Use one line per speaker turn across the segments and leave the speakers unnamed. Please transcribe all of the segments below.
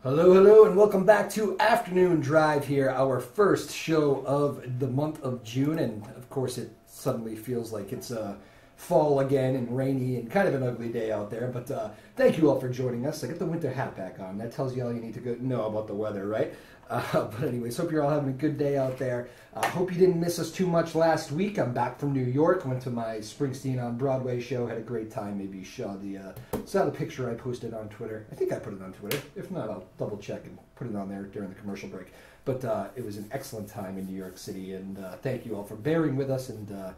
Hello, hello, and welcome back to Afternoon Drive here, our first show of the month of June, and of course it suddenly feels like it's fall again and rainy and kind of an ugly day out there, but thank you all for joining us. I got the winter hat back on. That tells you all you need to know about the weather, right? But anyways, hope you're all having a good day out there. Hope you didn't miss us too much last week. I'm back from New York, went to my Springsteen on Broadway show, had a great time. Maybe you saw the picture I posted on Twitter. I think I put it on Twitter. If not, I'll double check and put it on there during the commercial break. But it was an excellent time in New York City, and thank you all for bearing with us and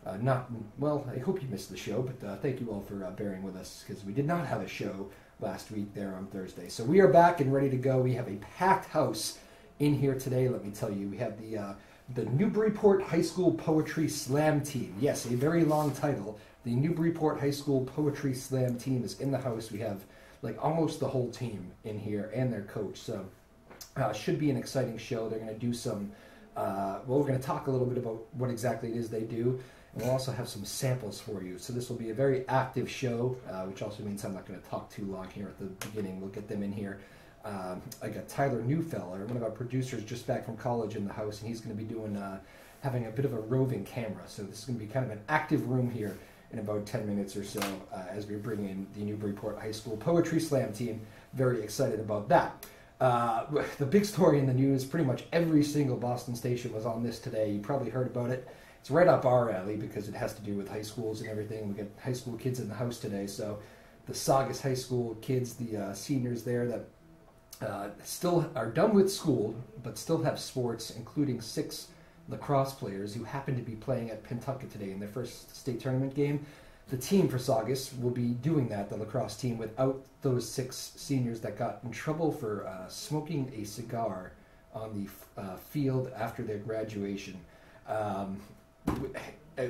I hope you missed the show, but thank you all for bearing with us because we did not have a show last week there on Thursday. So we are back and ready to go. We have a packed house in here today, let me tell you. We have the Newburyport High School Poetry Slam Team. Yes, a very long title. The Newburyport High School Poetry Slam Team is in the house. We have like almost the whole team in here and their coach. So should be an exciting show. They're going to do some, we're going to talk a little bit about what exactly it is they do. And we'll also have some samples for you. So this will be a very active show, which also means I'm not going to talk too long here at the beginning. We'll get them in here. I got Tyler Newfeller, one of our producers just back from college in the house, and he's going to be doing, having a bit of a roving camera. So this is going to be kind of an active room here in about 10 minutes or so as we bring in the Newburyport High School Poetry Slam Team. Very excited about that. The big story in the news, pretty much every single Boston station was on this today. You probably heard about it. It's right up our alley because it has to do with high schools and everything. We got high school kids in the house today. So the Saugus High School kids, the seniors there that still are done with school but still have sports, including 6 lacrosse players who happen to be playing at Pentucket today in their first state tournament game. The team for Saugus will be doing that, the lacrosse team, without those 6 seniors that got in trouble for smoking a cigar on the field after their graduation.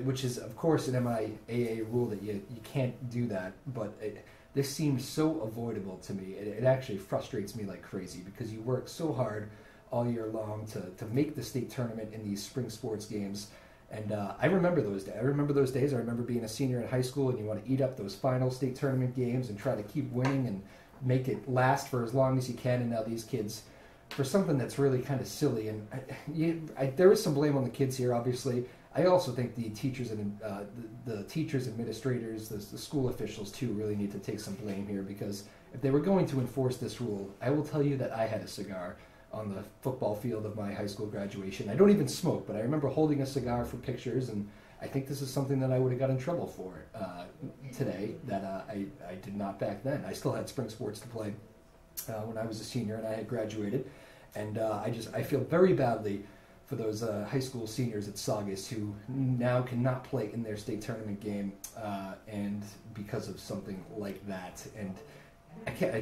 Which is, of course, an MIAA rule that you can't do that, but this seems so avoidable to me. It actually frustrates me like crazy because you work so hard all year long to make the state tournament in these spring sports games. And I remember those days. I remember being a senior in high school and you want to eat up those final state tournament games and try to keep winning and make it last for as long as you can. And now these kids, for something that's really kind of silly, and there is some blame on the kids here, obviously. I also think the teachers and the teachers, administrators, the school officials too really need to take some blame here because if they were going to enforce this rule, I will tell you that I had a cigar on the football field of my high school graduation. I don't even smoke, but I remember holding a cigar for pictures, and I think this is something that I would have got in trouble for today that I did not back then. I still had spring sports to play when I was a senior and I had graduated, and I feel very badly for those high school seniors at Saugus who now cannot play in their state tournament game and because of something like that. And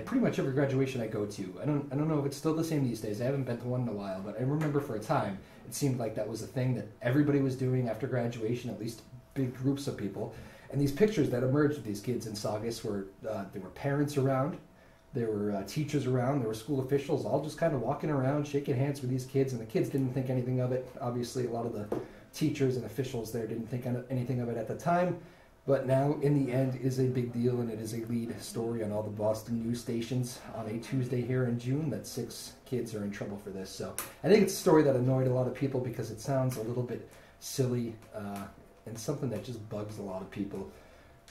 pretty much every graduation I go to, I don't know if it's still the same these days. I haven't been to one in a while, but I remember for a time it seemed like that was a thing that everybody was doing after graduation, at least big groups of people. And these pictures that emerged of these kids in Saugus were there were parents around. There were teachers around, there were school officials, all just kind of walking around, shaking hands with these kids, and the kids didn't think anything of it. Obviously, a lot of the teachers and officials there didn't think anything of it at the time, but now, in the end, it is a big deal, and it is a lead story on all the Boston news stations on a Tuesday here in June that 6 kids are in trouble for this. So I think it's a story that annoyed a lot of people because it sounds a little bit silly and something that just bugs a lot of people.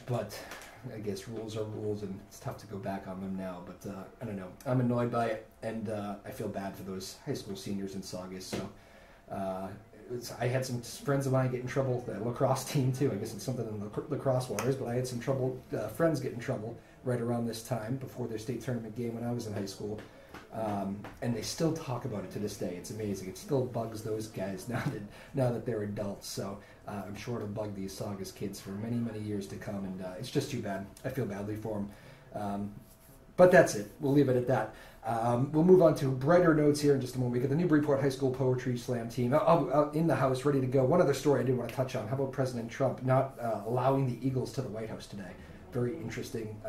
But I guess rules are rules, and it's tough to go back on them now. But I don't know. I'm annoyed by it, and I feel bad for those high school seniors in Saugus. So I had some friends of mine get in trouble. The lacrosse team too. I guess it's something in the lacrosse waters. But I had some trouble. Friends get in trouble right around this time before their state tournament game when I was in high school. And they still talk about it to this day. It's amazing. It still bugs those guys now that they're adults. So I'm sure it'll bug these Saugus kids for many, many years to come. And it's just too bad. I feel badly for them. But that's it. We'll leave it at that. We'll move on to brighter notes here in just a moment. We got the Newburyport High School Poetry Slam team in the house, ready to go. One other story I did want to touch on. How about President Trump not allowing the Eagles to the White House today? Very interesting.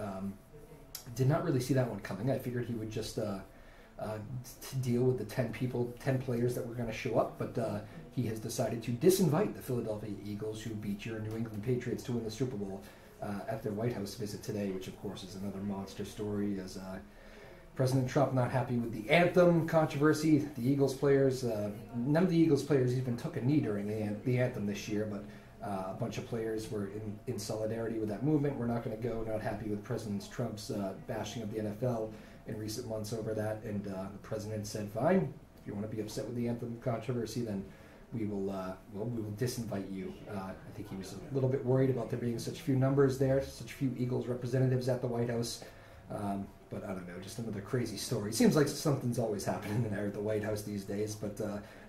Did not really see that one coming. I figured he would just to deal with the 10 players that were going to show up, but he has decided to disinvite the Philadelphia Eagles, who beat your New England Patriots to win the Super Bowl at their White House visit today, which of course is another monster story, as President Trump not happy with the anthem controversy. The Eagles players, none of the Eagles players even took a knee during the anthem this year, but a bunch of players were in solidarity with that movement. We're not going to go, not happy with President Trump's bashing of the NFL in recent months over that, and the president said, fine, if you want to be upset with the anthem controversy, then we will disinvite you. I think he was a little bit worried about there being such few numbers there, such few Eagles representatives at the White House. But I don't know, just another crazy story. It seems like something's always happening there at the White House these days, but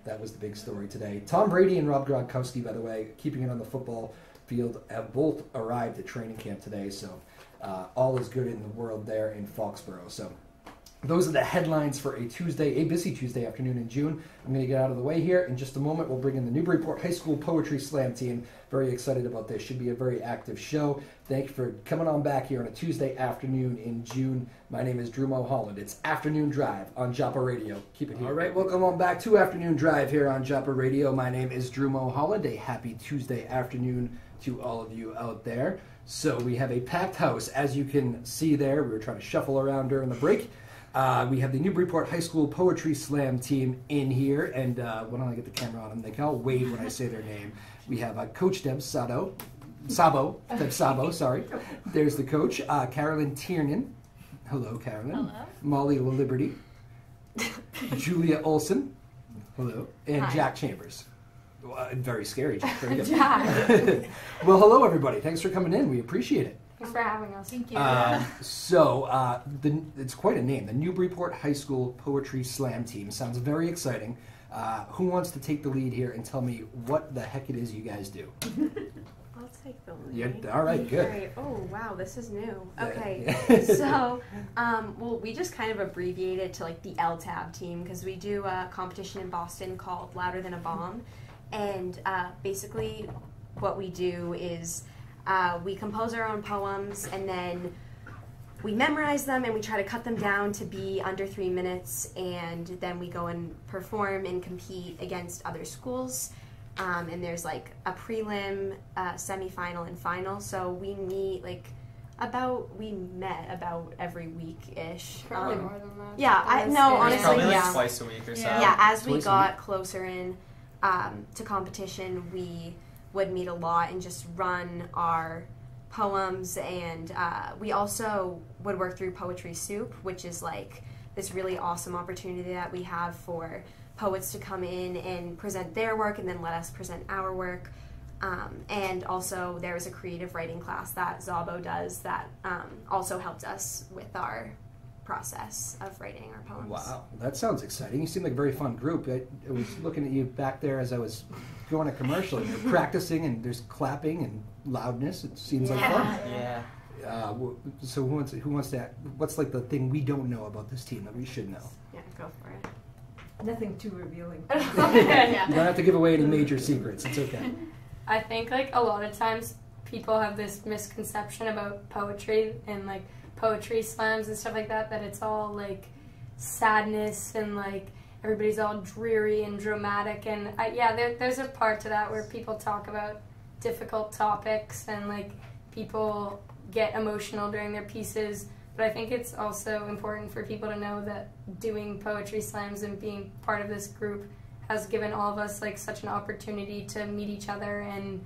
that was the big story today. Tom Brady and Rob Gronkowski, by the way, keeping it on the football field, have both arrived at training camp today, so all is good in the world there in Foxborough. So those are the headlines for a busy Tuesday afternoon in June. I'm going to get out of the way here. In just a moment, we'll bring in the Newburyport High School Poetry Slam team. Very excited about this. Should be a very active show. Thank you for coming on back here on a Tuesday afternoon in June. My name is Drew Moholland. It's Afternoon Drive on WJOP Radio. Keep it here. All right, welcome on back to Afternoon Drive here on WJOP Radio. My name is Drew Moholland. A happy Tuesday afternoon to all of you out there. So we have a packed house, as you can see there. We were trying to shuffle around during the break. We have the Newburyport High School Poetry Slam team in here, and why don't I get the camera on them? They can all wave when I say their name. We have Coach Deb Szabo, sorry. There's the coach, Carolyn Tiernan. Hello, Carolyn.
Hello.
Molly LaLiberty. Julia Olson. Hello. And
Hi.
Jack Chambers. Very scary, Jack. Very good.
Jack.
Well, hello, everybody. Thanks for coming in. We appreciate it.
Thanks for having us. Thank you.
It's quite a name, the Newburyport High School Poetry Slam Team. Sounds very exciting. Who wants to take the lead here and tell me what the heck it is you guys do?
I'll take the lead.
Yeah, all right, good.
Great. Oh, wow, this is new. Okay,
Yeah.
so, well, we just kind of abbreviated to like the LTAB team because we do a competition in Boston called Louder Than a Bomb, and basically what we do is we compose our own poems and then we memorize them and we try to cut them down to be under 3 minutes, and then we go and perform and compete against other schools. And there's like a prelim, semifinal, and final. So we meet met about every week-ish.
Probably more than that.
Yeah, honestly,
Probably like
yeah.
twice a week or so.
Yeah, as we
Twice a
got closer in to competition, we would meet a lot and just run our poems, and we also would work through Poetry Soup, which is like this really awesome opportunity that we have for poets to come in and present their work and then let us present our work. And also there is a creative writing class that Szabo does that also helped us with our process of writing our poems.
Wow, that sounds exciting. You seem like a very fun group. I was looking at you back there as I was going to commercial, and you're practicing, and there's clapping and loudness. It seems like fun.
Yeah.
So who wants to? What's like the thing we don't know about this team that we should know?
Yeah, go for it.
Nothing too revealing.
You don't have to give away any major secrets. It's okay.
I think like a lot of times people have this misconception about poetry and like poetry slams and stuff like that, that it's all like sadness and like everybody's all dreary and dramatic, and there's a part to that where people talk about difficult topics and like people get emotional during their pieces, but I think it's also important for people to know that doing poetry slams and being part of this group has given all of us like such an opportunity to meet each other and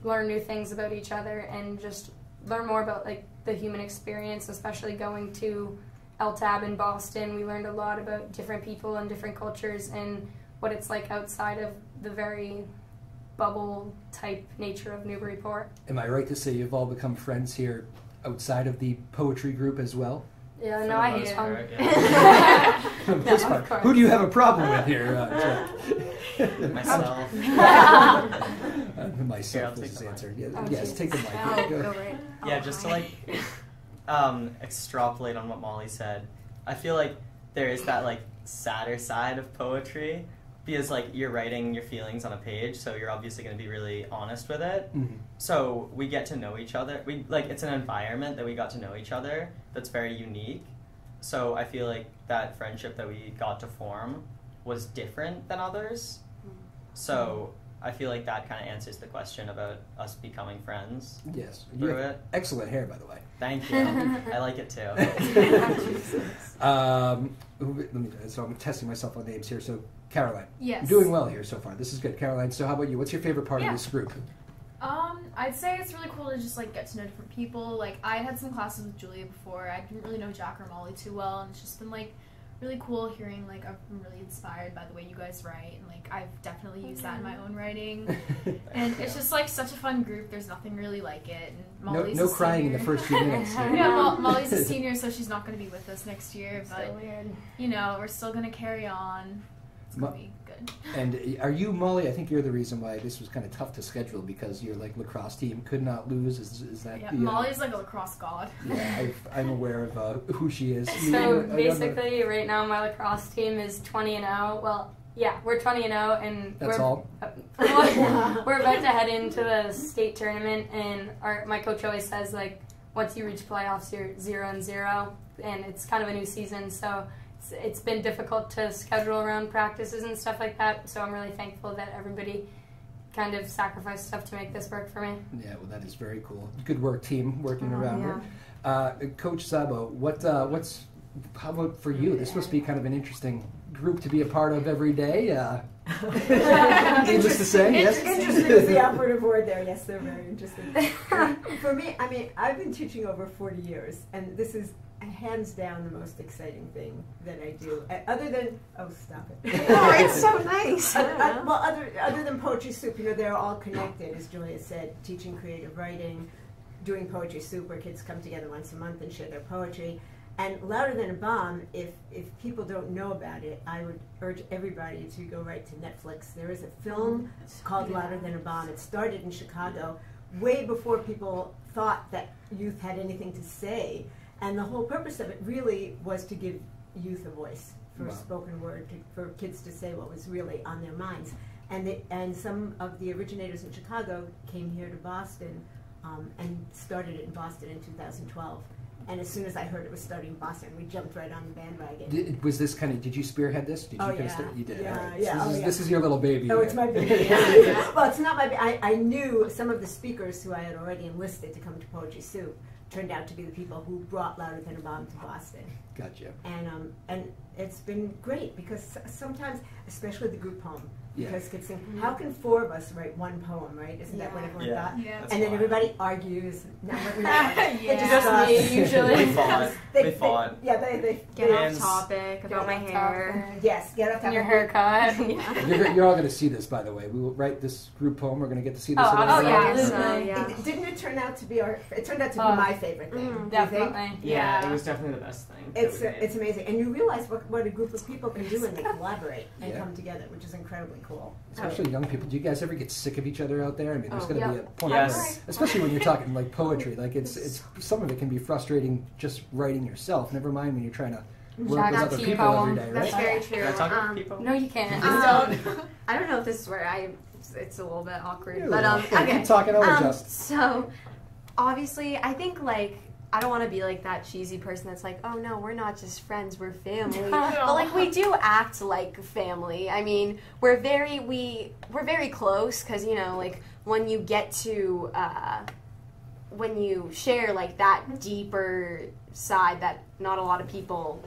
learn new things about each other and just learn more about like the human experience, especially going to LTAB in Boston. We learned a lot about different people and different cultures and what it's like outside of the very bubble type nature of Newburyport.
Am I right to say you've all become friends here outside of the poetry group as well?
Yeah, no, I hate it.
Part, yeah.
This part. Who do you have a problem with here?
Myself.
Myself
Here,
is the
I'll
answer.
Oh,
Yes,
geez.
take the mic.
Oh,
Go.
go right.
Yeah, just to like extrapolate on what Molly said, I feel like there is that like sadder side of poetry because like you're writing your feelings on a page, so you're obviously going to be really honest with it.
Mhm.
So we get to know each other. It's an environment that we got to know each other that's very unique. So I feel like that friendship that we got to form was different than others. So I feel like that kind of answers the question about us becoming friends.
Yes. You
Through
have
it.
excellent hair, by the way.
Thank you. I like it too.
So I'm testing myself on names here. So Caroline,
Yes.
you're doing well here so far. This is good. Caroline, so how about you? What's your favorite part of this group?
I'd say it's really cool to just like get to know different people. Like I had some classes with Julia before. I didn't really know Jack or Molly too well, and it's just been like really cool hearing like I've been really inspired by the way you guys write, and like I've definitely used that in my own writing. And it's just like such a fun group. There's nothing really like it. And Molly's
No
a
crying in the
senior.
first few minutes.
Yeah, Molly's a senior, so she's not going to be with us next year. But
So weird.
you know, we're still going to carry on. It's going to be good.
And are you, Molly? I think you're the reason why this was kind of tough to schedule because your like lacrosse team could not lose. Is that?
Yeah,
the,
Molly's like a lacrosse god.
Yeah, I'm aware of who she is.
So basically, right now my lacrosse team is 20-0. Well, yeah, we're 20-0, and
That's
we're
all?
we're about to head into the state tournament, and my coach always says like once you reach playoffs, you're 0-0, and it's kind of a new season, so. It's been difficult to schedule around practices and stuff like that, so I'm really thankful that everybody kind of sacrificed stuff to make this work for me.
Yeah, well, that is very cool. Good work, team, working around
yeah.
her. Coach Szabo, how about for you? This must be kind of an interesting group to be a part of every day. Needless to say, yes.
Interesting is the operative word there. Yes, they're very interesting. For me, I mean, I've been teaching over 40 years, and this is hands down the most exciting thing that I do. Other than, oh, stop it.
Oh, it's so nice.
Well, other than Poetry Soup, you know, they're all connected, as Julia said, teaching creative writing, doing Poetry Soup, where kids come together once a month and share their poetry. And Louder Than a Bomb, if people don't know about it, I would urge everybody to go right to Netflix. There is a film called Louder Than a Bomb. It started in Chicago way before people thought that youth had anything to say. And the whole purpose of it really was to give youth a voice for spoken word, for kids to say what was really on their minds. And some of the originators in Chicago came here to Boston and started it in Boston in 2012. And as soon as I heard it was starting in Boston, we jumped right on the bandwagon.
Was this did you spearhead this? Did you
yeah.
start? You did.
Yeah,
All right.
yeah.
So this is your little baby.
Oh, it's my baby. Well, it's not my baby. I knew some of the speakers who I had already enlisted to come to Poetry Soup turned out to be the people who brought Louder Than a Bomb to Boston.
Gotcha.
And it's been great because sometimes, especially the group poem, because kids think, how can four of us write one poem, right? Isn't that what everyone thought?
Yeah.
And then everybody argues. They
Just me, usually.
We fought.
Yeah, they
Get off
Hands.
topic about my hair.
yes, get up.
And your haircut.
You're all going to see this, by the way. We will write this group poem. We're going to get to see this.
Oh,
at
absolutely.
every
yeah.
time.
So,
Didn't it turn out to be it turned out to be my favorite thing. Do you think?
Definitely.
Yeah, it was definitely the best thing.
It's amazing, and you realize what a group of people can do when they collaborate and
Yeah.
come together, which is incredibly cool.
Especially young people. Do you guys ever get sick of each other out there? I mean, there's going to be a point,
Yes.
especially when you're talking like poetry. Like it's some of it can be frustrating just writing yourself. Never mind when you're trying to work with other people every day,
That's
right?
very true.
Can I talk about people?
No, you can't.
I don't know if this is where it's a little bit awkward,
You're
but okay.
Keep talking. I'll adjust.
So, obviously, I think like I don't want to be like that cheesy person that's like, oh no, we're not just friends, we're family. But like we do act like family. I mean, we're very close because you know like when you get to when you share like that deeper side that not a lot of people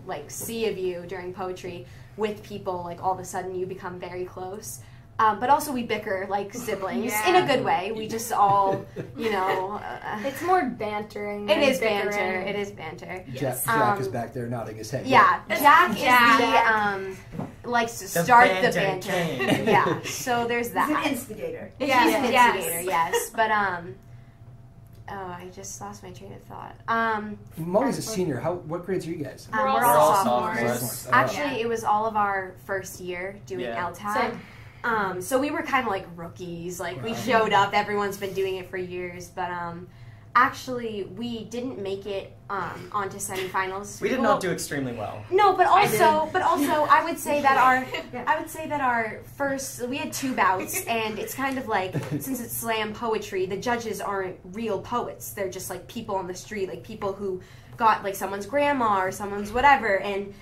like see of you during poetry with people, like all of a sudden you become very close. But also we bicker like siblings in a good way. We just all,
It's more bantering.
it
than
is
bickering.
banter. It is banter.
Jack is back there nodding his head.
Yeah, Jack is the likes to start the
banter
banter.
king.
Yeah, so there's that.
He's an instigator.
He's
Yes,
an
yes.
instigator, yes. But I just lost my train of thought.
Molly's a senior. What grades are you guys?
We're
all
all
sophomores.
sophomores. Actually, it was all of our first year doing LTAB. So we were kind of like rookies. Like we showed up. Everyone's been doing it for years, but actually we didn't make it onto semifinals.
We did not do extremely well.
No, but also I would say that our first we had 2 bouts, and it's kind of like since it's slam poetry, the judges aren't real poets. They're just like people on the street, like people who got like someone's grandma or someone's whatever, and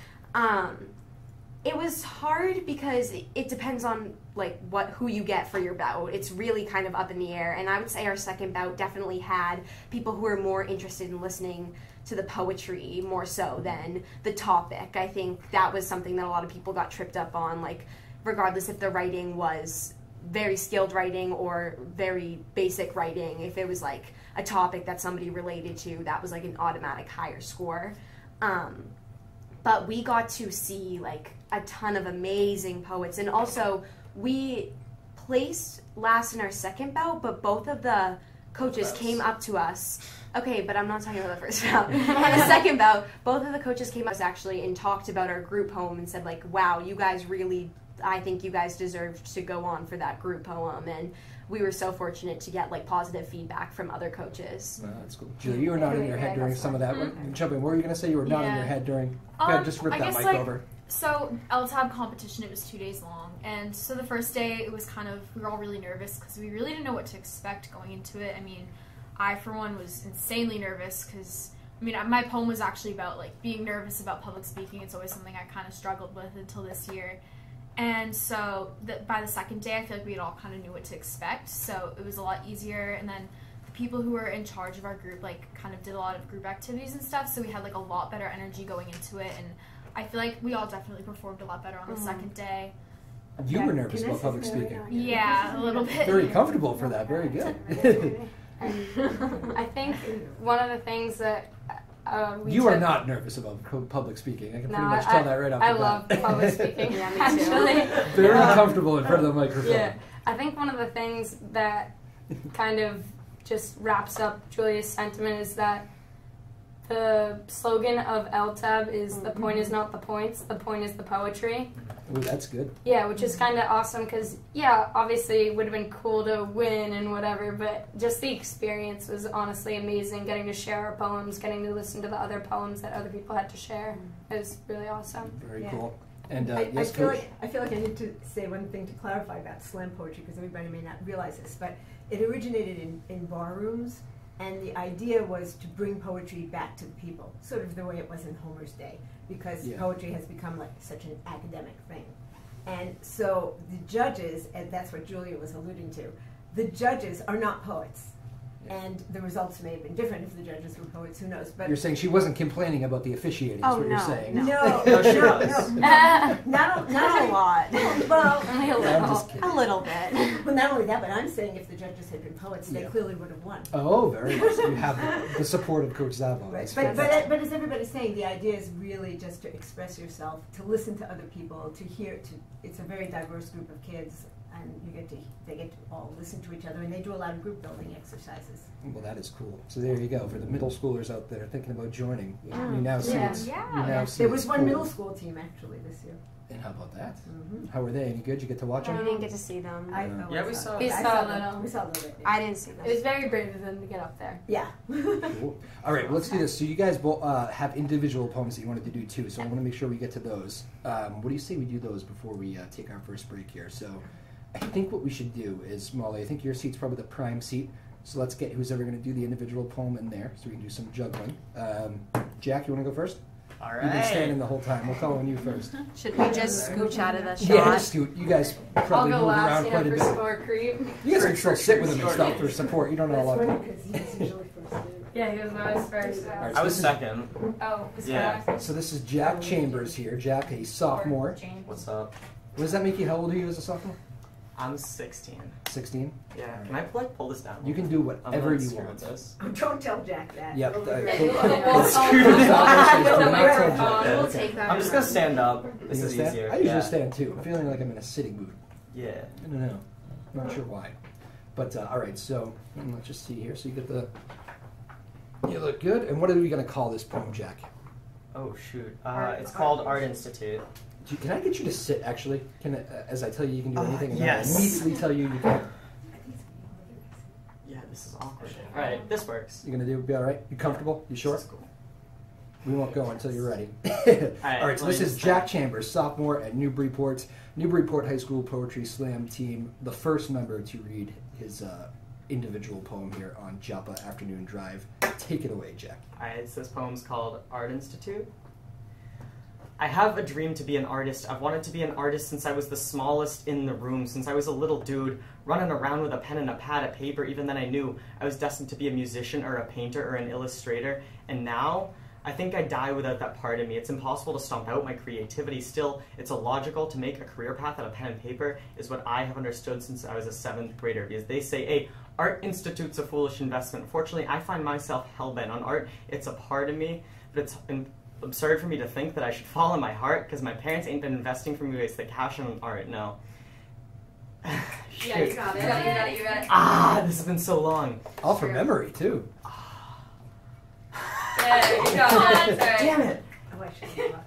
It was hard because it depends on like who you get for your bout. It's really kind of up in the air, and I would say our second bout definitely had people who were more interested in listening to the poetry more so than the topic. I think that was something that a lot of people got tripped up on, like regardless if the writing was very skilled writing or very basic writing. If it was like a topic that somebody related to, that was like an automatic higher score. But we got to see like a ton of amazing poets, and also we placed last in our second bout, but both of the coaches came up to us. Okay, but I'm not talking about the first bout. On the second bout, both of the coaches came up to us actually and talked about our group poem and said like, wow, you guys really, I think you guys deserved to go on for that group poem. And we were so fortunate to get like positive feedback from other coaches.
Wow, that's cool. Julie, you were nodding your head during some of that. Jump in. What were you going to say? You were nodding your head during. Yeah, just rip that mic over.
So LTAB competition, it was 2 days long, and so the first day it was kind of, we were all really nervous because we really didn't know what to expect going into it. I mean, I for one was insanely nervous because, I mean, my poem was actually about like being nervous about public speaking. It's always something I kind of struggled with until this year. And so by the second day, I feel like we all kind of knew what to expect, so it was a lot easier. And then the people who were in charge of our group like kind of did a lot of group activities and stuff, so we had like a lot better energy going into it, and I feel like we all definitely performed a lot better on the second day.
You were nervous about public speaking.
Yeah, a little bit.
Very comfortable for that. Very good.
I think one of the things that
you are not nervous about public speaking. I can pretty much tell that right off the bat.
I love public speaking.
Yeah, me too.
Actually,
very comfortable in front of the microphone.
Yeah, I think one of the things that kind of just wraps up Julia's sentiment is that the slogan of LTAB is "the point is not the points, the point is the poetry."
Ooh, that's good.
Yeah, which is kind of awesome because, yeah, obviously it would have been cool to win and whatever, but just the experience was honestly amazing, getting to share our poems, getting to listen to the other poems that other people had to share. It was really awesome.
Very cool. And
I
yes,
feel
Coach?
I feel like I need to say one thing to clarify about slam poetry, because everybody may not realize this, but it originated in bar rooms, and the idea was to bring poetry back to the people, sort of the way it was in Homer's day, because poetry has become like such an academic thing. And so the judges, and that's what Julia was alluding to, the judges are not poets. And the results may have been different if the judges were poets, who knows. But
you're saying she wasn't complaining about the officiating, is what you're saying.
No,
No, not a lot.
Well,
Only a little.
A little bit.
well, not only that, but I'm saying if the judges had been poets, they clearly would have won.
Oh, very nice. You have the support of Coach Szabo.
Right. But as everybody's saying, the idea is really just to express yourself, to listen to other people, to hear. It's a very diverse group of kids, and they get to all listen to each other, and they do a lot of group building exercises.
Well, that is cool. So there you go. For the middle schoolers out there thinking about joining, you now see
Yeah.
it's.
Yeah.
You now see
There was
it's
one
cool.
middle school team actually this year.
And how about that?
Mm-hmm.
How were they? Any good? You get to watch
We
them?
didn't get to see them.
Yeah, we saw
We
I
saw
them.
them.
We saw them.
I didn't see them.
It was very brave of them to get up there.
Yeah.
Cool. All right, well, let's do this. So you guys both have individual poems that you wanted to do too. So I want to make sure we get to those. What do you say we do those before we take our first break here? So I think what we should do is, Molly, I think your seat's probably the prime seat. So let's get who's ever going to do the individual poem in there, so we can do some juggling. Jack, you want to go first?
All
You've been
right.
standing the whole time. We'll call on you first.
Should we just scooch out of the shot?
Yeah, just scoot. You guys
I'll
probably
go
move
last,
around quite a
for
bit.
score creep.
You guys can still sit with him and stuff for support. You don't know a lot.
Because he's usually first.
Yeah, he was always first.
All right,
I was
this is-
second.
Oh, was
Yeah.
correct.
So this is Jack Chambers here. Jack, a sophomore.
What's up?
What does that make you? How old are you as a sophomore?
I'm 16.
16?
Yeah. Can I pull this down?
You can do
I'm
whatever
not
you
scared
want.
of this.
Yep.
We'll take that.
I'm just gonna stand up. This is
stand?
easier.
I usually
Yeah.
stand too. I'm feeling like I'm in a sitting mood.
Yeah.
I don't know. I'm not sure why. But all right, so let's just see here. So you get the. You look good. And what are we going to call this poem, Jack?
Oh shoot. It's called Art Institute.
Can I get you to sit? Actually, can I, as I tell you, you can do anything, and
yes.
I immediately tell you you can't.
Yeah, this is awkward. All right, this works.
You gonna be all right? You comfortable? You sure?
This is cool.
We won't go until you're ready.
right,
All right, so
let
this
me
is
just
Jack Chambers, sophomore at Newburyport High School Poetry Slam team, the first member to read his individual poem here on WJOP Aflernoon Drive. Take it away, Jack.
Alright, so this poem's called Art Institute. I have a dream to be an artist. I've wanted to be an artist since I was the smallest in the room, since I was a little dude running around with a pen and a pad of paper. Even then I knew I was destined to be a musician or a painter or an illustrator. And now, I think I die without that part of me. It's impossible to stomp out my creativity. Still, it's illogical to make a career path out of pen and paper is what I have understood since I was a 7th grader. Because they say, hey, art institute's a foolish investment. Unfortunately, I find myself hell-bent on art. It's a part of me, but it's absurd for me to think that I should follow my heart because my parents ain't been investing for me to waste the cash on art, no.
Yeah, you got it. You got it.
Ah, this has been so long.
All from memory, too.
Yeah, you got it.
Damn it.
Oh, I should have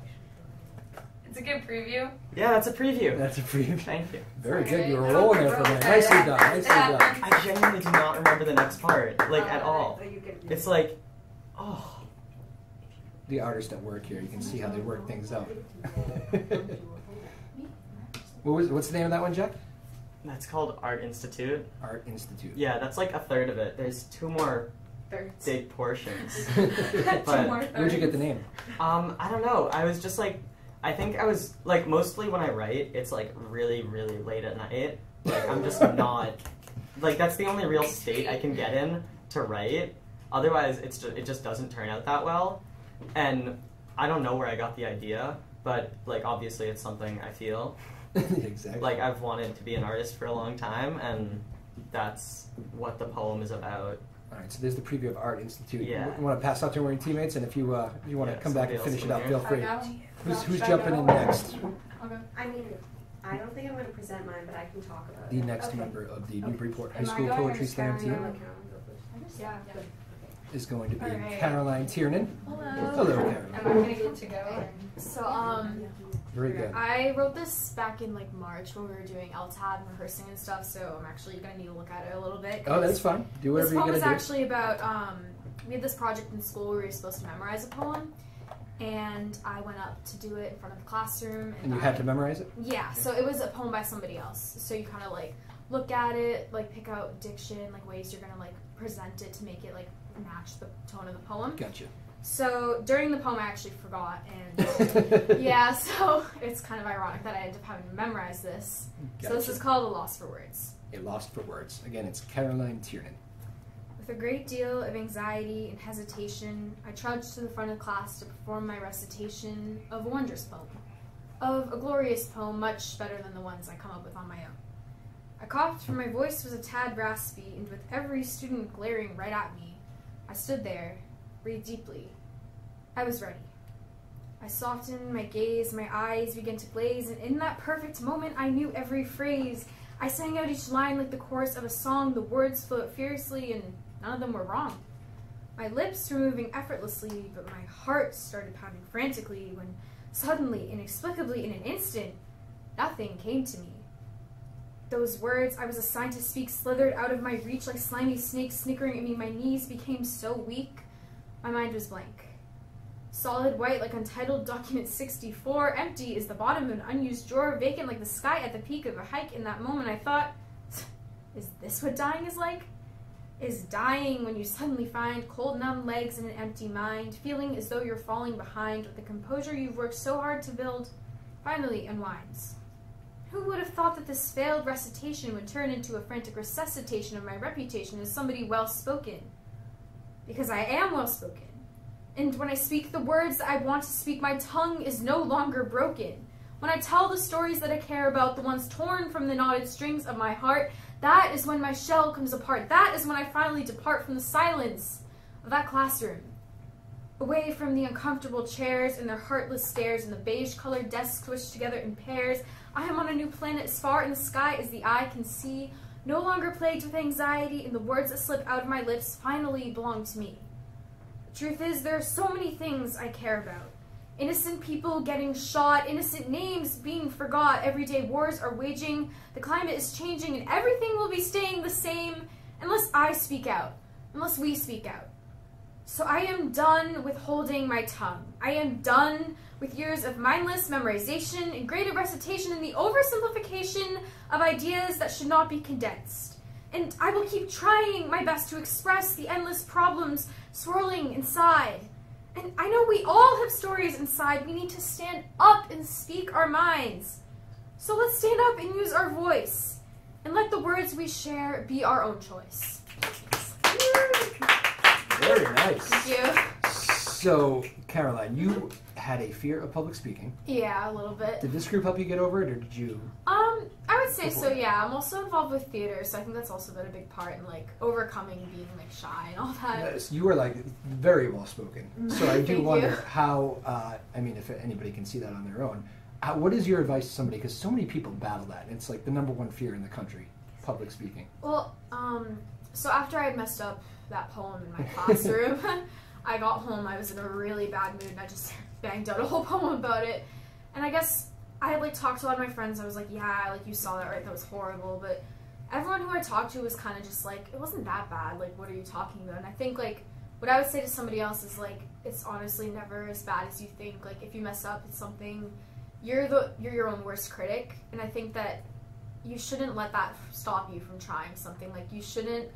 It's a good preview.
Yeah, that's a preview.
That's a preview.
Thank you.
Very
Sorry.
good. You were rolling there for a minute. Nicely done. Nicely done.
I genuinely do not remember the next part, like, at all.
you can
It's like, oh.
The artists at work here, you can see how they work things out. What's the name of that one, Jack?
That's called Art Institute.
Art Institute.
Yeah, that's like a third of it. There's 2 more
Thirds.
big portions.
Two more
Where'd you get the name?
I don't know. I was just like, I think I was, like, mostly when I write, it's like really, really late at night. Like, I'm just not, like, that's the only real state I can get in to write. Otherwise, it just doesn't turn out that well. And I don't know where I got the idea, but, like, obviously it's something I feel.
Exactly.
Like, I've wanted to be an artist for a long time, and that's what the poem is about.
All right, so there's the preview of Art Institute.
Yeah.
You want to pass out to one of your teammates, and if you want to come back and finish it up, feel free.
Okay.
Who's jumping in next?
Okay.
I mean, I don't think I'm going to present mine, but I can talk about
The
it.
next
Okay.
member of the Newburyport High
Am I
School
going or
Poetry
is
Slam
Caroline
team
going? Yeah.
is going to be
All right.
Caroline Tiernan.
Hello.
Hello,
Am
Caroline.
I gonna get to go?
So,
Very good.
I wrote this back in like March when we were doing LTAB and rehearsing and stuff, so I'm actually gonna need to look at it a little bit.
Oh, that's fine. Do
This
whatever you
poem is
gotta do.
actually about, we had this project in school where we were supposed to memorize a poem, and I went up to do it in front of the classroom.
And you had to memorize it?
Yeah, so it was a poem by somebody else. So you kind of like look at it, like pick out diction, like ways you're gonna like present it to make it like match the tone of the poem.
Gotcha.
So during the poem, I actually forgot, and yeah, so it's kind of ironic that I ended up having to memorize this. So this
Gotcha.
is called A Loss for Words.
A Lost for Words. Again, it's Caroline Tiernan.
With a great deal of anxiety and hesitation, I trudged to the front of class to perform my recitation of a wondrous poem, of a glorious poem much better than the ones I come up with on my own. I coughed, for my voice was a tad raspy, and with every student glaring right at me, I stood there, breathed deeply. I was ready. I softened my gaze, my eyes began to glaze, and in that perfect moment I knew every phrase. I sang out each line like the chorus of a song, the words flowed fiercely, and none of them were wrong. My lips were moving effortlessly, but my heart started pounding frantically when suddenly, inexplicably, in an instant, nothing came to me. Those words I was assigned to speak slithered out of my reach like slimy snakes snickering at me. My knees became so weak. My mind was blank. Solid white like Untitled Document 64, empty is the bottom of an unused drawer, vacant like the sky at the peak of a hike. In that moment I thought, is this what dying is like? Is dying when you suddenly find cold numb legs and an empty mind, feeling as though you're falling behind, with the composure you've worked so hard to build finally unwinds. Who would have thought that this failed recitation would turn into a frantic resuscitation of my reputation as somebody well-spoken? Because I am well-spoken. And when I speak the words that I want to speak, my tongue is no longer broken. When I tell the stories that I care about, the ones torn from the knotted strings of my heart, that is when my shell comes apart. That is when I finally depart from the silence of that classroom. Away from the uncomfortable chairs and their heartless stares and the beige-colored desks squished together in pairs, I am on a new planet as far in the sky as the eye can see, no longer plagued with anxiety, and the words that slip out of my lips finally belong to me. The truth is, there are so many things I care about. Innocent people getting shot, innocent names being forgot, everyday wars are waging, the climate is changing, and everything will be staying the same unless I speak out, unless we speak out. So I am done with holding my tongue. I am done with years of mindless memorization and graded recitation and the oversimplification of ideas that should not be condensed. And I will keep trying my best to express the endless problems swirling inside. And I know we all have stories inside. We need to stand up and speak our minds. So let's stand up and use our voice. And let the words we share be our own choice.
Very nice.
Thank you.
So, Caroline, you had a fear of public speaking.
Yeah, a little bit.
Did this group help you get over it, or did you?
I would say so, yeah. I'm also involved with theater, so I think that's also been a big part in, like, overcoming being, like, shy and all that.
Yes, you were, like, very well spoken. So I do
Thank
wonder
you.
how, I mean, if anybody can see that on their own, what is your advice to somebody? Because so many people battle that. It's like the #1 fear in the country, public speaking.
Well, so after I messed up that poem in my classroom, I got home, I was in a really bad mood, and I just banged out a whole poem about it. And I guess I had, like, talked to a lot of my friends. I was like, yeah, like, you saw that, right? That was horrible. But everyone who I talked to was kind of just like, it wasn't that bad. Like, what are you talking about? And I think, like, what I would say to somebody else is, like, it's honestly never as bad as you think. Like, if you mess up, it's something, you're your own worst critic. And I think that you shouldn't let that stop you from trying something. Like, you shouldn't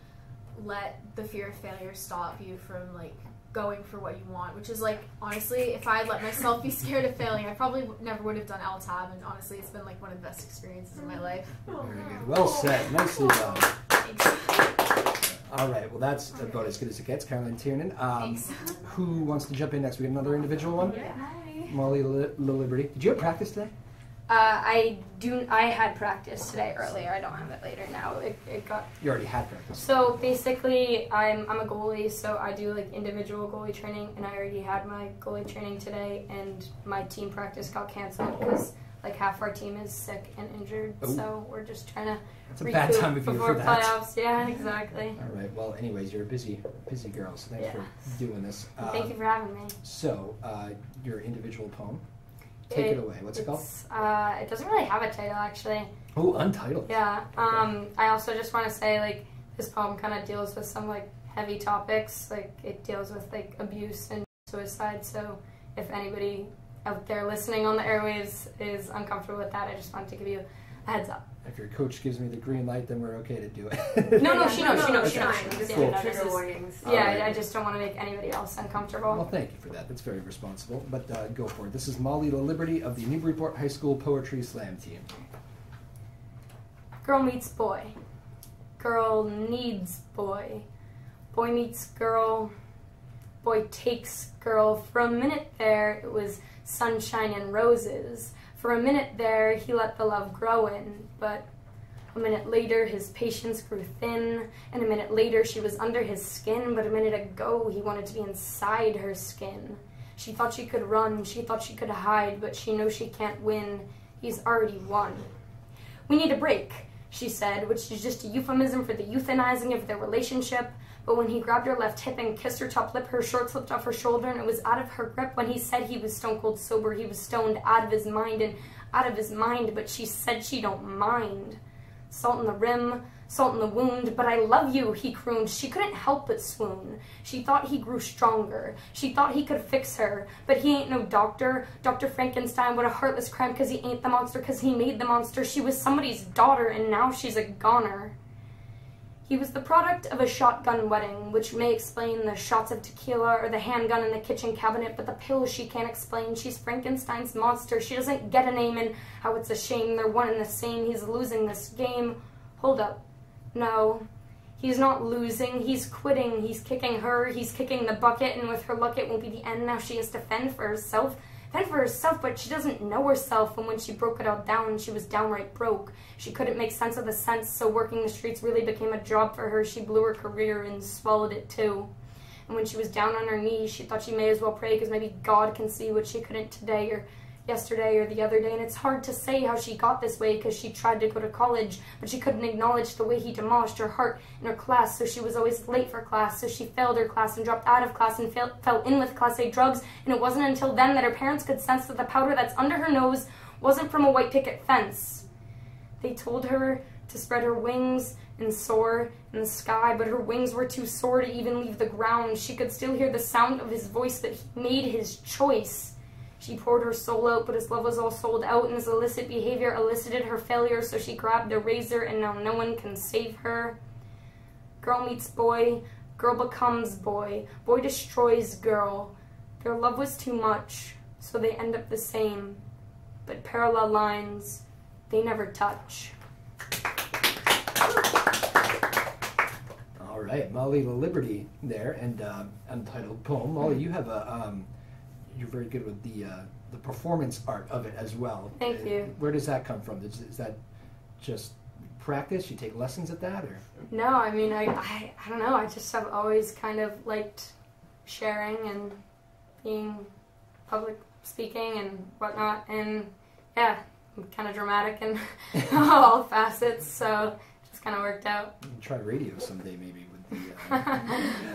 let the fear of failure stop you from, like, going for what you want, which is, like, honestly, if I had let myself be scared of failing, I probably never would have done LTAB, and honestly, it's been, like, one of the best experiences in my life.
Very good. Well said. Nicely done.
Thanks.
All right. Well, that's about as good as it gets. Caroline Tiernan.
Thanks.
Who wants to jump in next? We got another individual one?
Yeah. Hi.
Molly Liberty. Did you have practice today?
I had practice today earlier. I don't have it later now. It got.
You already had practice.
So basically, I'm a goalie, so I do, like, individual goalie training, and I already had my goalie training today, and my team practice got canceled because, like, half our team is sick and injured.
Ooh.
So we're just trying to
It's a bad time of year
before
for that.
playoffs. Yeah, exactly.
All right. Well, anyways, you're a busy girl, so thanks
Yeah.
for doing this.
Thank you for having me.
So, your individual poem. Take it away. What's it called?
It doesn't really have a title, actually.
Oh, untitled.
Yeah. I also just want to say, like, this poem kind of deals with some, like, heavy topics. Like, it deals with, like, abuse and suicide. So if anybody out there listening on the airwaves is uncomfortable with that, I just wanted to give you a heads up.
If your coach gives me the green light, then we're okay to do it.
No, she knows.
It's fine. Just
Cool.
no, trigger warnings.
Yeah,
Alright.
I just don't want to make anybody else uncomfortable.
Well, thank you for that. That's very responsible. But go for it. This is Molly Liberty of the Newburyport High School Poetry Slam Team.
Girl meets boy. Girl needs boy. Boy meets girl. Boy takes girl. For a minute there, it was sunshine and roses. For a minute there, he let the love grow in. But a minute later, his patience grew thin. And a minute later, she was under his skin. But a minute ago, he wanted to be inside her skin. She thought she could run. She thought she could hide. But she knows she can't win. He's already won. We need a break, she said, which is just a euphemism for the euthanizing of their relationship. But when he grabbed her left hip and kissed her top lip, her short slipped off her shoulder and it was out of her grip. When he said he was stone cold sober, he was stoned out of his mind and out of his mind. But she said she don't mind. Salt in the rim, salt in the wound. But I love you, he crooned. She couldn't help but swoon. She thought he grew stronger. She thought he could fix her. But he ain't no doctor. Dr. Frankenstein, what a heartless crime, because he ain't the monster, because he made the monster. She was somebody's daughter and now she's a goner. He was the product of a shotgun wedding, which may explain the shots of tequila or the handgun in the kitchen cabinet, but the pills she can't explain. She's Frankenstein's monster. She doesn't get a name, and how it's a shame they're one and the same. He's losing this game. Hold up. No. He's not losing. He's quitting. He's kicking her. He's kicking the bucket, and with her luck, it won't be the end. Now she has to fend for herself. Fend for herself, but she doesn't know herself, and when she broke it all down, she was downright broke. She couldn't make sense of the sense, so working the streets really became a job for her. She blew her career and swallowed it too. And when she was down on her knees, she thought she may as well pray, because maybe God can see what she couldn't today or yesterday or the other day. And it's hard to say how she got this way, because she tried to go to college, but she couldn't acknowledge the way he demolished her heart in her class, so she was always late for class, so she failed her class and dropped out of class and fell in with Class A drugs. And it wasn't until then that her parents could sense that the powder that's under her nose wasn't from a white picket fence. They told her to spread her wings and soar in the sky, but her wings were too sore to even leave the ground. She could still hear the sound of his voice, that he made his choice. She poured her soul out, but his love was all sold out, and his illicit behavior elicited her failure, so she grabbed a razor, and now no one can save her. Girl meets boy, girl becomes boy, boy destroys girl. Their love was too much, so they end up the same, but parallel lines, they never touch.
All right, Molly La Liberty there, and untitled poem. Molly, you have you're very good with the performance art of it as well.
Thank you.
Where does that come from? Is that just practice? You take lessons at that, or?
No, I mean, I don't know. I just have always kind of liked sharing and being public speaking and whatnot. And yeah, I'm kind of dramatic in all facets, so it just kind of worked out.
You can try radio someday, maybe with the.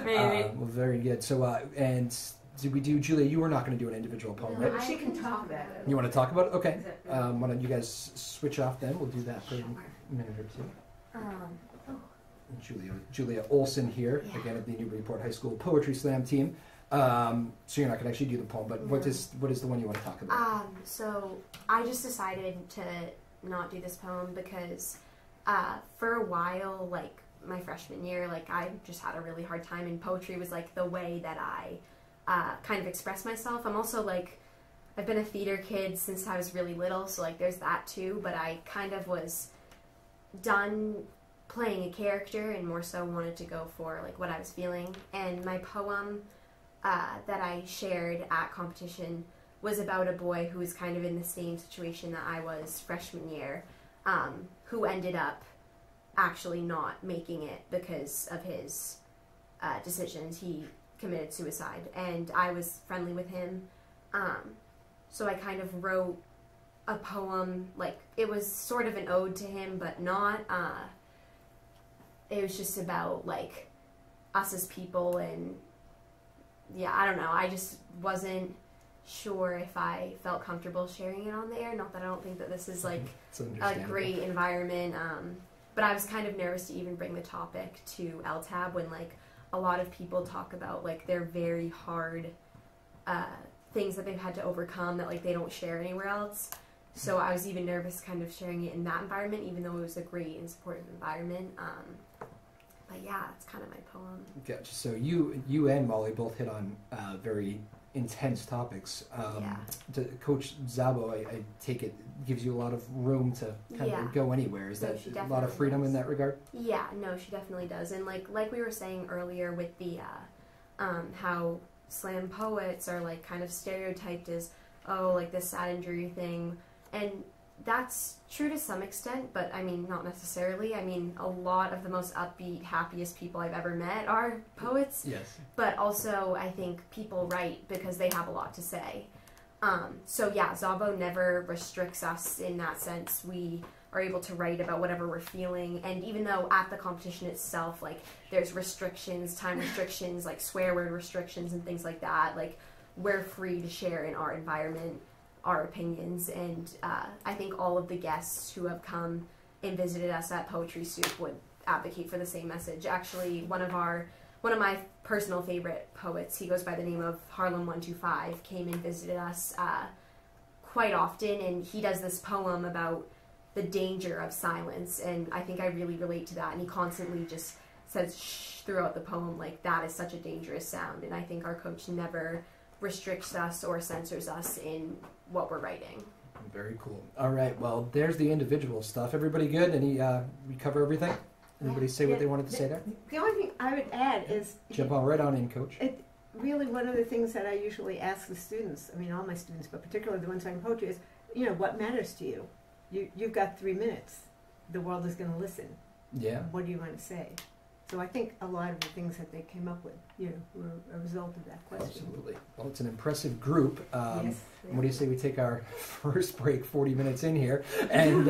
Maybe.
Well, very good. So, and did we do, Julia? You were not going to do an individual poem, right?
She can talk about it.
You want to talk about it? Okay. Why don't you guys switch off then? We'll do that for a minute or two. Julia Olson here, again at the Newburyport High School Poetry Slam team. So you're not going to actually do the poem, but what is the one you want to talk about?
So I just decided to not do this poem because for a while, like my freshman year, like I just had a really hard time, and poetry was like the way that I kind of express myself. I'm also like, I've been a theater kid since I was really little, so like there's that too, but I kind of was done playing a character and more so wanted to go for like what I was feeling. And my poem that I shared at competition was about a boy who was kind of in the same situation that I was freshman year, who ended up actually not making it because of his decisions. He committed suicide, and I was friendly with him, so I kind of wrote a poem, like it was sort of an ode to him, but not, it was just about like us as people, and yeah, I don't know, I just wasn't sure if I felt comfortable sharing it on the air. Not that I don't think that this is like a great environment, but I was kind of nervous to even bring the topic to LTAB when like a lot of people talk about like their very hard things that they've had to overcome that like they don't share anywhere else. So I was even nervous kind of sharing it in that environment, even though it was a great and supportive environment. But yeah, it's kind of my poem.
Gotcha. So you and Molly both hit on very intense topics. Coach Szabo, I take it, gives you a lot of room to kind of go anywhere. Is that a lot of freedom in that regard?
Yeah, no, she definitely does. And like we were saying earlier with the how slam poets are like kind of stereotyped as, oh, like this sad and dreary thing. And that's true to some extent, but I mean, not necessarily. I mean, a lot of the most upbeat, happiest people I've ever met are poets.
Yes.
But also, I think people write because they have a lot to say. So yeah, Szabo never restricts us in that sense. We are able to write about whatever we're feeling, and even though at the competition itself, like, there's restrictions, time restrictions, like swear word restrictions and things like that, like, we're free to share in our environment our opinions, and I think all of the guests who have come and visited us at Poetry Soup would advocate for the same message. Actually, one of my personal favorite poets, he goes by the name of Harlem 125, came and visited us quite often, and he does this poem about the danger of silence, and I think I really relate to that, and he constantly just says shh throughout the poem, like, that is such a dangerous sound, and I think our coach never restricts us or censors us in what we're writing.
Very cool. All right, well, there's the individual stuff. Everybody good? We cover everything? Everybody say what they wanted to say there?
The only thing I would add is...
Jump on right on in, Coach.
Really, one of the things that I usually ask the students, I mean all my students, but particularly the ones writing poetry, is, what matters to you? You've got 3 minutes. The world is going to listen. Yeah. What do you want to say? So I think a lot of the things that they came up with, were a result of that question.
Absolutely. Well, it's an impressive group.
Yes.
What do you say we take our first break, 40 minutes in here, and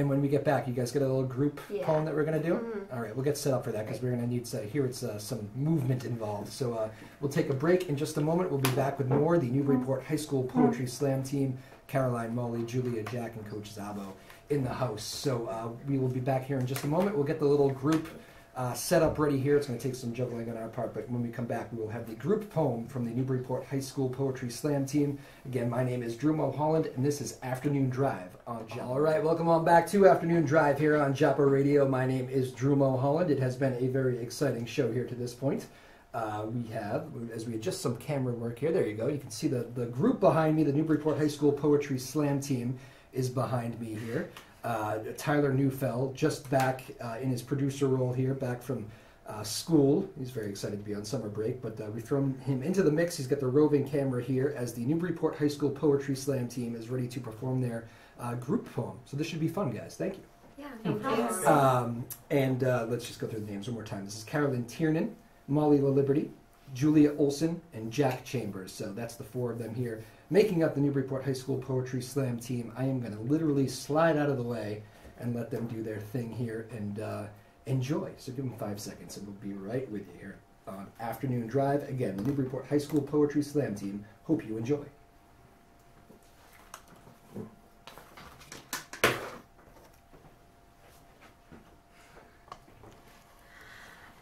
when we get back, you guys get a little group poem that we're going to do? Mm-hmm. All right, we'll get set up for that because we're going to need to hear some movement involved. So we'll take a break in just a moment. We'll be back with more. The Newburyport High School Poetry Slam team, Caroline, Molly, Julia, Jack, and Coach Szabo in the house. So we will be back here in just a moment. We'll get the little group set up ready here. It's going to take some juggling on our part, but when we come back, we will have the group poem from the Newburyport High School Poetry Slam team. Again, my name is Drew Moholland, and this is Afternoon Drive on JOP. All right, welcome on back to Afternoon Drive here on JOP Radio. My name is Drew Moholland. It has been a very exciting show here to this point. We have, as we adjust some camera work here, there you go. You can see the group behind me, the Newburyport High School Poetry Slam team is behind me here. Tyler Neufeld, just back in his producer role here, back from school. He's very excited to be on summer break, but we've thrown him into the mix. He's got the roving camera here as the Newburyport High School Poetry Slam team is ready to perform their group poem. So this should be fun, guys. Thank you.
Yeah, no problem.
And let's just go through the names one more time. This is Carolyn Tiernan, Molly LaLiberty, Julia Olson, and Jack Chambers. So that's the 4 of them here making up the Newburyport High School Poetry Slam team. I am going to literally slide out of the way and let them do their thing here and enjoy. So give them 5 seconds and we'll be right with you here on Afternoon Drive. Again, the Newburyport High School Poetry Slam team. Hope you enjoy.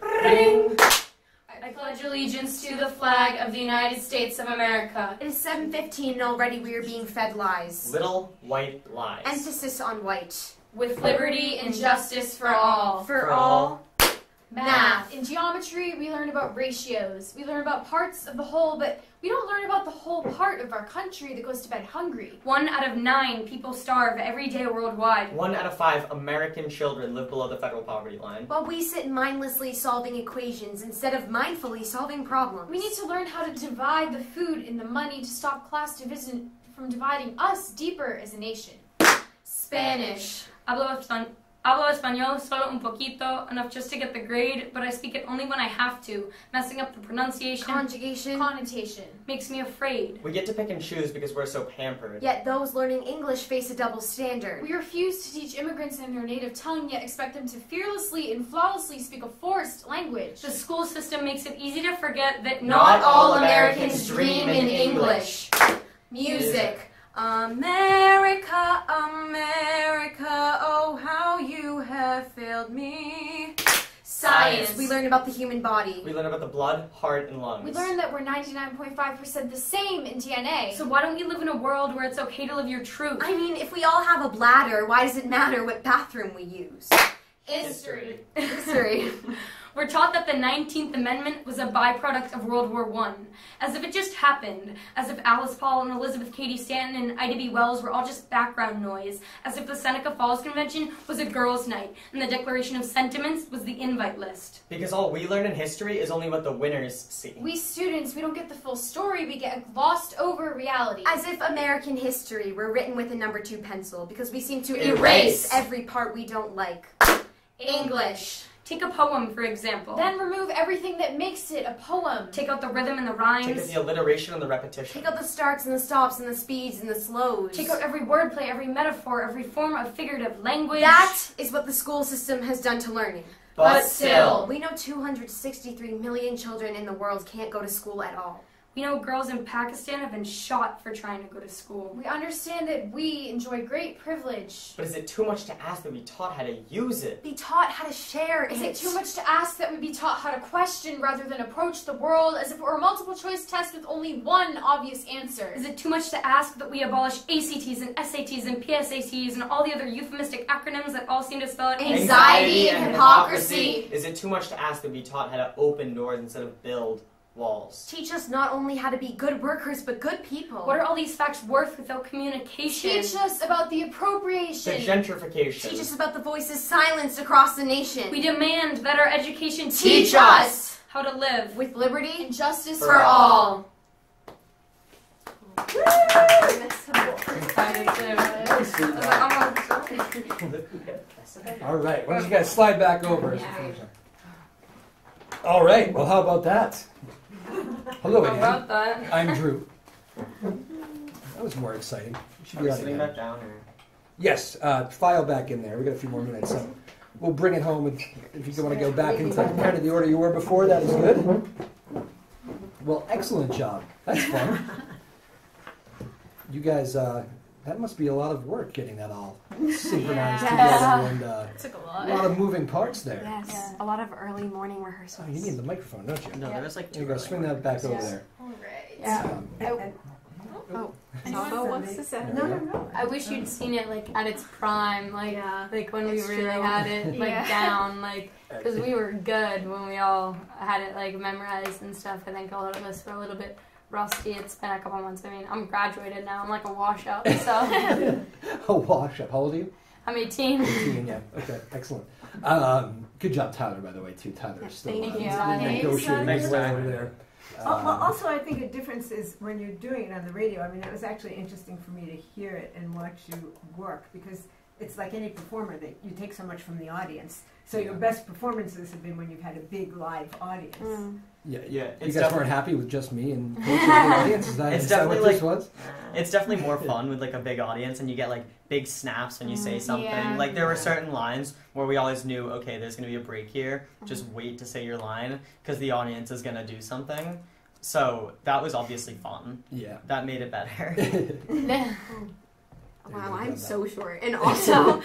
Ring. I pledge allegiance to the flag of the United States of America.
It is 7:15 and already we are being fed lies.
Little white lies.
Emphasis on white.
With liberty and justice for all.
For all.
Math. In geometry, we learn about ratios. We learn about parts of the whole, but we don't learn about the whole part of our country that goes to bed hungry.
1 out of 9 people starve every day worldwide.
1 out of 5 American children live below the federal poverty line.
While we sit mindlessly solving equations instead of mindfully solving problems.
We need to learn how to divide the food and the money to stop class division from dividing us deeper as a nation.
Spanish. Hablo español solo un poquito, enough just to get the grade, but I speak it only when I have to. Messing up the pronunciation,
Conjugation.
Connotation.
makes me afraid.
We get to pick and choose because we're so pampered.
Yet those learning English face a double standard.
We refuse to teach immigrants in their native tongue, yet expect them to fearlessly and flawlessly speak a forced language.
The school system makes it easy to forget that
Not all Americans dream in English.
Music. America, America, oh how you have failed me.
Science.
We learn about the human body.
We learn about the blood, heart, and lungs.
We learn that we're 99.5% the same in DNA.
So why don't we live in a world where it's okay to live your truth?
I mean, if we all have a bladder, why does it matter what bathroom we use?
History.
History.
We're taught that the 19th Amendment was a byproduct of World War I, as if it just happened, as if Alice Paul and Elizabeth Cady Stanton and Ida B. Wells were all just background noise, as if the Seneca Falls Convention was a girls' night, and the Declaration of Sentiments was the invite list.
Because all we learn in history is only what the winners see.
We students, we don't get the full story, we get glossed over reality.
As if American history were written with a number 2 pencil, because we seem to
Erase.
every part we don't like.
English. Take a poem, for example.
Then remove everything that makes it a poem.
Take out the rhythm and the rhymes.
Take out the alliteration and the repetition.
Take out the starts and the stops and the speeds and the slows.
Take out every wordplay, every metaphor, every form of figurative language.
That is what the school system has done to learning.
But still.
We know 263 million children in the world can't go to school at all.
We know girls in Pakistan have been shot for trying to go to school.
We understand that we enjoy great privilege.
But is it too much to ask that we taught how to use it?
Be taught how to share
Is it too much to ask that we be taught how to question rather than approach the world as if it were a multiple choice test with only one obvious answer?
Is it too much to ask that we abolish ACTs and SATs and PSATs and all the other euphemistic acronyms that all seem to spell out
Anxiety and hypocrisy.
Is it too much to ask that we taught how to open doors instead of build walls?
Teach us not only how to be good workers, but good people.
What are all these facts worth without communication?
Teach us about the appropriation.
The gentrification.
Teach us about the voices silenced across the nation.
We demand that our education
Teach us
how to live
with liberty
and justice
for all.
All right, why don't you guys slide back over? All right, well, how about that? Hello
How
again.
about that?
I'm Drew. That was more exciting. We should
Are
be
we
on
sitting
again.
back down? Or?
Yes, file back in there. We got a few more minutes, so we'll bring it home. If you want to go back into kind of the order you were before, that is good. Well, excellent job. That's fun. You guys, that must be a lot of work getting that all synchronized together, and
It took a lot.
a lot of moving parts there.
Yes, a lot of early morning rehearsals.
Oh, you need the microphone, don't you?
No, there was like
There you go. Swing that back over there.
All right.
Yeah. Oh,
Anyone?
Szabo wants to say.
No.
I wish you'd seen it like at its prime, like
Yeah,
like when we
it's
really
true.
had it like
Yeah.
down, like because we were good when we all had it like memorized and stuff. I think a lot of us were a little bit rusty. It's been a couple months. I mean, I'm graduated now. I'm like a washout. So
A wash up. How old are you?
I'm 18.
18, yeah. Okay, excellent. Good job, Tyler, by the way, too. Tyler's
Yeah,
still
thank you.
negotiating
Thanks,
his way
Tyler.
over there.
Also, I think a difference is when you're doing it on the radio. I mean, it was actually interesting for me to hear it and watch you work because it's like any performer that you take so much from the audience. So your best performances have been when you've had a big live audience.
Yeah,
Yeah,
You
it's
guys weren't happy with just me and the audience? Is that,
It's
is that what
definitely
this was?
It's definitely more fun with like a big audience, and you get like big snaps when you say something.
Yeah.
Like there were certain lines where we always knew, okay, there's gonna be a break here. Just wait to say your line because the audience is gonna do something. So that was obviously fun.
Yeah.
That made it better.
Wow, I'm so short. And also,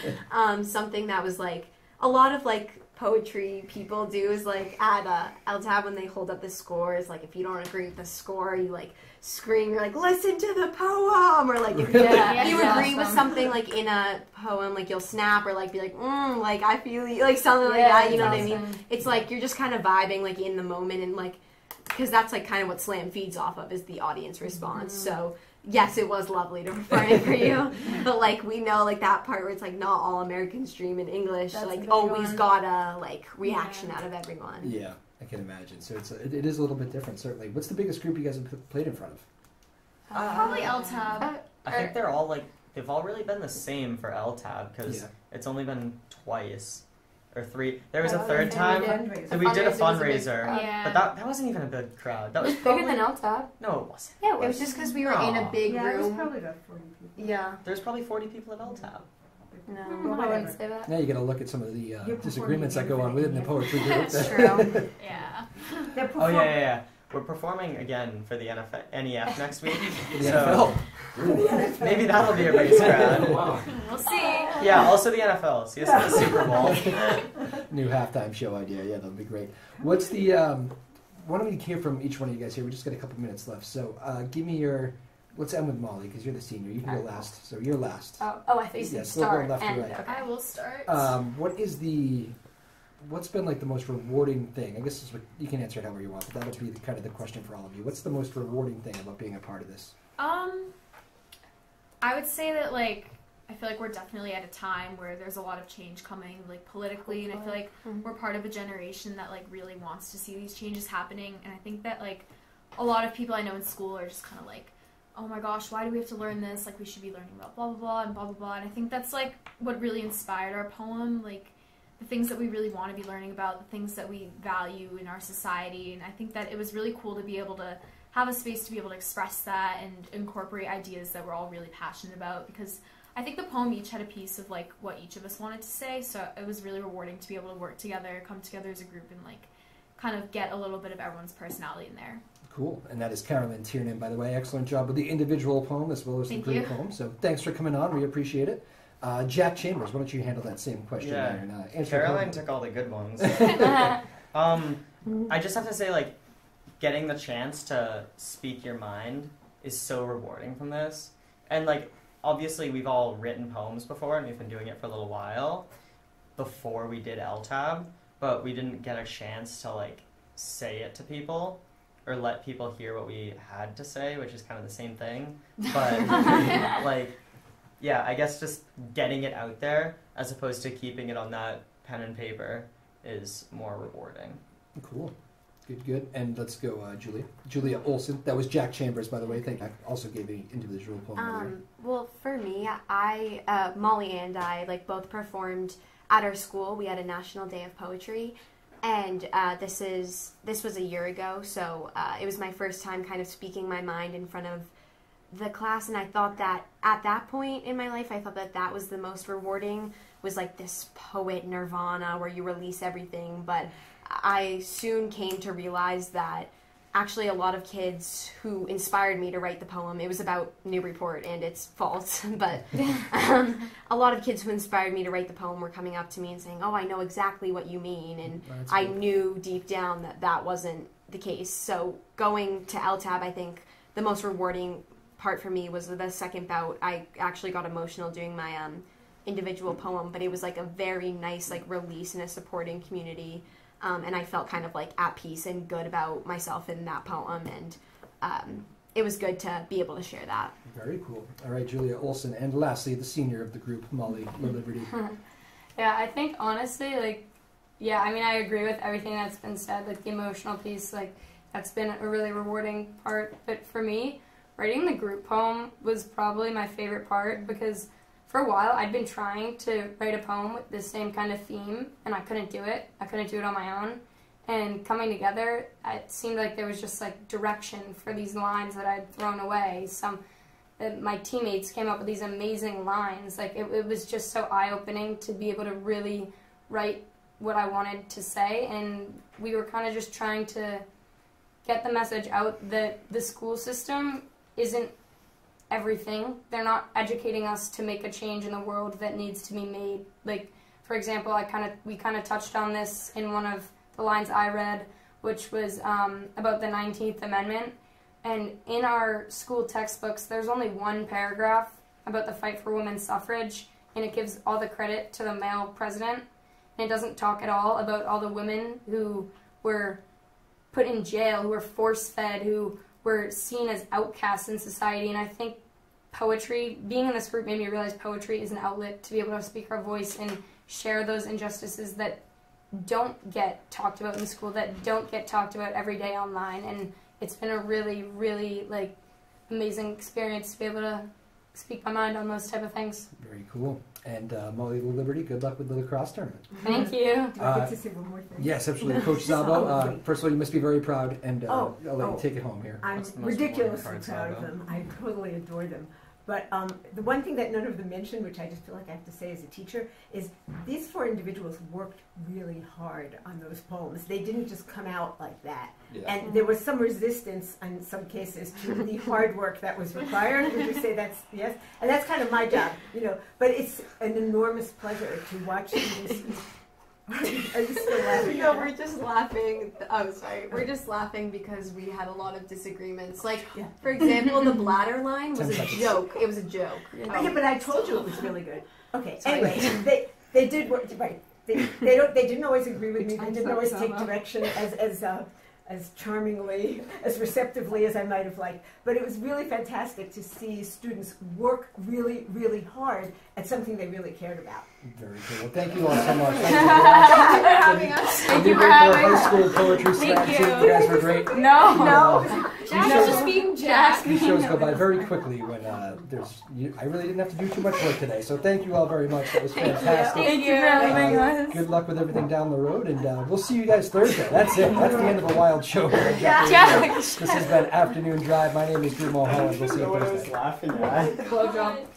something that was like a lot of like poetry people do is like at LTAB when they hold up the scores, like if you don't agree with the score, you like scream, you're like, listen to the poem, or like if you,
Yeah,
if you
that's
agree with
awesome.
something like in a poem, like you'll snap or like be like, like I feel you, like something like
Yeah,
that, you know
that's
what I mean?
awesome.
It's like you're just kind of vibing like in the moment and like, because that's like kind of what slam feeds off of is the audience response. So yes, it was lovely to perform it for you, but like we know like that part where it's like not all Americans dream in English,
That's a
like
big
always
one.
got a like reaction out of everyone.
Yeah, I can imagine. So it is a little bit different, certainly. What's the biggest group you guys have played in front of?
Probably LTAB.
I think they're all like they've all really been the same for LTAB because
Yeah.
it's only been twice or three. There was a
Oh,
third
yeah,
time
we
Fundraiser.
that we did a
fundraiser was a big
fundraiser,
crowd.
Yeah.
but that wasn't even a big crowd. That
It
was
was bigger
probably
than LTAB.
no, it wasn't.
Yeah,
It was just because we were in a
Aw.
big
Yeah, it was
room.
probably about 40 people.
Yeah.
There's probably 40 people at LTAB.
No,
Well,
I wouldn't
whatever.
say that.
Now you got to look at some of the
You're
disagreements that
performing
go on within the poetry group.
That's true.
Yeah.
They're
Oh
performing.
yeah. We're performing again for the NEF next week.
The
So
NFL.
maybe that'll be a big crowd.
We'll see.
Yeah, also the NFL. See us at the Super Bowl.
New halftime show idea. Yeah, that'll be great. What's the? Why don't we hear from each one of you guys here? We just got a couple minutes left. So give me your. Let's end with Molly because you're the senior. You can go last. So you're last.
Oh, I thought you said
Yes, we'll go
start.
left to
End.
right.
Okay.
I will start.
What is the? What's been like the most rewarding thing? I guess this is what, you can answer it however you want, but that'll be kind of the question for all of you. What's the most rewarding thing about being a part of this?
I would say that like I feel like we're definitely at a time where there's a lot of change coming like politically, and I feel like we're part of a generation that like really wants to see these changes happening. And I think that like a lot of people I know in school are just kind of like, oh my gosh, why do we have to learn this? Like we should be learning about blah blah blah and blah blah blah. And I think that's like what really inspired our poem, like the things that we really want to be learning about, the things that we value in our society. And I think that it was really cool to be able to have a space to be able to express that and incorporate ideas that we're all really passionate about, because I think the poem each had a piece of like what each of us wanted to say, so it was really rewarding to be able to work together, come together as a group, and like kind of get a little bit of everyone's personality in there.
Cool. And that is Carolyn Tiernan, by the way. Excellent job with the individual poem as well as the group poem. So thanks for coming on. We appreciate it. Jack Chambers, why don't you handle that same question
Yeah.
there? And, answer
Caroline
it.
took all the good ones. I just have to say, like, getting the chance to speak your mind is so rewarding from this. And, like, obviously we've all written poems before, and we've been doing it for a little while before we did LTAB, but we didn't get a chance to, like, say it to people or let people hear what we had to say, which is kind of the same thing. But, like, yeah, I guess just getting it out there as opposed to keeping it on that pen and paper is more rewarding.
Cool. Good. And let's go, Julia. Julia Olson. That was Jack Chambers, by the way. Thank you. I also gave the individual poem earlier.
Well, for me, Molly and I, like, both performed at our school. We had a National Day of Poetry, and this was a year ago, so it was my first time kind of speaking my mind in front of the class, and I thought that at that point in my life, I thought that that was the most rewarding, was like this poet nirvana where you release everything, but I soon came to realize that actually a lot of kids who inspired me to write the poem, it was about Newburyport and its faults, but a lot of kids who inspired me to write the poem were coming up to me and saying, oh, I know exactly what you mean, and
That's
I
cool.
knew deep down that that wasn't the case. So going to LTAB, I think the most rewarding part for me was the second bout. I actually got emotional doing my individual poem, but it was like a very nice like release in a supporting community, and I felt kind of like at peace and good about myself in that poem, and it was good to be able to share that.
Very cool. All right, Julia Olson, and lastly, the senior of the group, Molly Liberty.
Yeah, I think honestly, like, yeah, I mean, I agree with everything that's been said, like the emotional piece, like that's been a really rewarding part. But for me, writing the group poem was probably my favorite part, because for a while I'd been trying to write a poem with the same kind of theme, and I couldn't do it. I couldn't do it on my own. And coming together, it seemed like there was just like direction for these lines that I'd thrown away. My teammates came up with these amazing lines. Like it was just so eye-opening to be able to really write what I wanted to say, and we were kind of just trying to get the message out that the school system isn't everything. They're not educating us to make a change in the world that needs to be made. Like, for example, we kind of touched on this in one of the lines I read, which was about the 19th Amendment. And in our school textbooks, there's only one paragraph about the fight for women's suffrage, and it gives all the credit to the male president. And it doesn't talk at all about all the women who were put in jail, who were force-fed, who were seen as outcasts in society. And I think poetry, being in this group made me realize poetry is an outlet to be able to speak our voice and share those injustices that don't get talked about in school, that don't get talked about every day online. And it's been a really, really like amazing experience to be able to speak my mind on those type of things.
Very cool. And Molly Liberty, good luck with the lacrosse tournament.
Thank you.
Do I get to say one more thing?
Yes, absolutely. Coach Szabo, first of all, you must be very proud, and I'll let you take it home here.
I'm ridiculously proud of them. I totally adore them. But the one thing that none of them mentioned, which I just feel like I have to say as a teacher, is these 4 individuals worked really hard on those poems. They didn't just come out like that. Yeah. And there was some resistance in some cases to the hard work that was required. Would you say that's, yes? And that's kind of my job, you know. But it's an enormous pleasure to watch these. Are you still laughing?
No, we're just laughing. Oh, sorry. We're just laughing because we had a lot of disagreements. Like, for example, the bladder line was a joke. It was a joke.
Yeah, but I told you it was really good. Okay. Anyway, they did work right. They didn't always agree with me. They didn't always take direction as charmingly, as receptively as I might have liked. But it was really fantastic to see students work really, really hard at something they really cared about.
Very cool. Well, thank you all so much.
Thank you for having us.
Thank you for having us.
High school poetry slam. You guys were great.
No.
Jack was just being Jack.
These shows go by very quickly when I really didn't have to do too much work today. So thank you all very much. That was fantastic.
Thank you for having us.
Good luck with everything down the road, and we'll see you guys Thursday. That's it. That's the end of a wild show. This has been Afternoon Drive. My name is Drew Moholland. We'll see you Thursday.
Laughing at.
Blowjob.